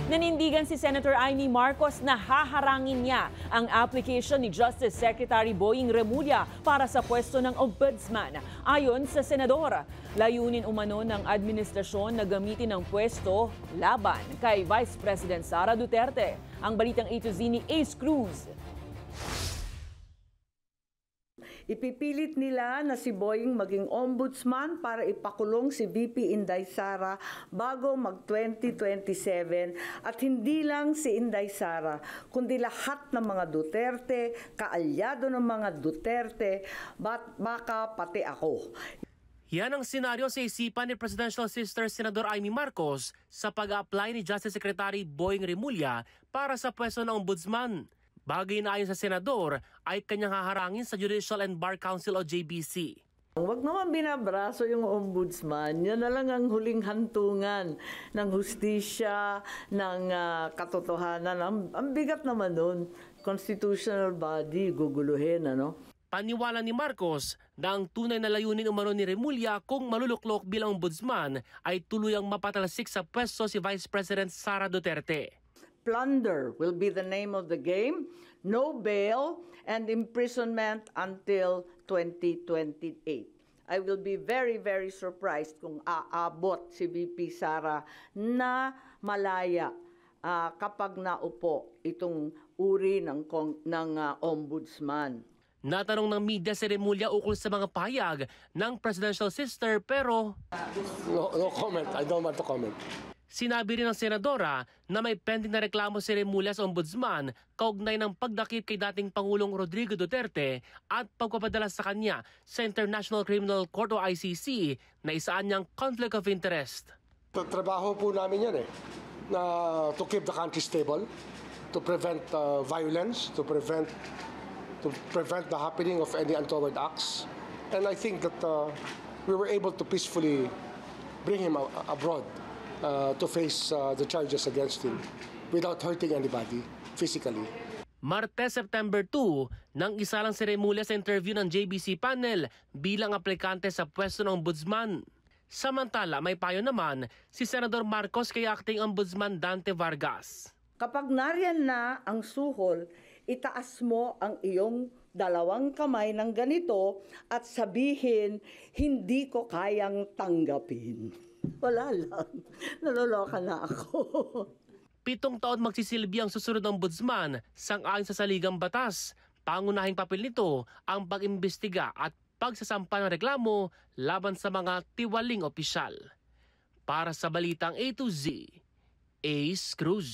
Nanindigan si Senator Amy Marcos na haharangin niya ang application ni Justice Secretary Boying Remulla para sa pwesto ng ombudsman. Ayon sa senador, layunin umano ng administrasyon na gamitin ang pwesto laban kay Vice President Sara Duterte. Ang balitang A to Z ni Ace Cruz. Ipipilit nila na si Boying maging ombudsman para ipakulong si VP Inday Sara bago mag-2027 at hindi lang si Inday Sara kundi lahat ng mga Duterte, kaalyado ng mga Duterte, baka pati ako. Yan ang senaryo sa isipan ni Presidential Sister Senador Amy Marcos sa pag-apply ni Justice Secretary Boying Remulla para sa pwesto ng ombudsman. Bagay na ayon sa senador ay kanyang haharangin sa Judicial and Bar Council o JBC. Huwag naman binabraso yung ombudsman. Yan na lang ang huling hantungan ng hustisya, ng katotohanan. Ang bigat naman nun. Constitutional body, guguluhin, ano? Paniwala ni Marcos na ang tunay na layunin umano ni Remulla kung maluluklok bilang ombudsman ay tuluyang mapatalsik sa pwesto si Vice President Sara Duterte. Plunder will be the name of the game, no bail, and imprisonment until 2028. I will be very, very surprised kung aabot si VP Sara na malaya kapag naupo itong uri ng ombudsman. Natanong ng media si Remulla ukol sa mga pahayag ng presidential sister pero No comment. I don't want to comment. Sinabi rin ng senadora na may pending na reklamo si Remulla sa ombudsman kaugnay ng pagdakip kay dating Pangulong Rodrigo Duterte at pagpapadala sa kanya sa International Criminal Court o ICC na isaan niyang conflict of interest. Trabaho po namin yan na to keep the country stable, to prevent violence, to prevent the happening of any untoward acts. And I think that we were able to peacefully bring him abroad. To face the charges against him without hurting anybody physically. Martes, September 2, nang isa lang si Remulla sa interview ng JBC panel bilang aplikante sa pwesto ng ombudsman. Samantala, may payo naman si Senador Marcos kay acting ombudsman Dante Vargas. Kapag nariyan na ang suhol, itaas mo ang iyong dalawang kamay ng ganito at sabihin, hindi ko kayang tanggapin. Wala lang. Naloloka na ako. 7 taon magsisilbi ang susunod ng ombudsman sang-ayon sa saligang batas. Pangunahing papel nito ang pag-imbestiga at pagsasampa ng reklamo laban sa mga tiwaling opisyal. Para sa Balitang A to Z, Ace Cruz.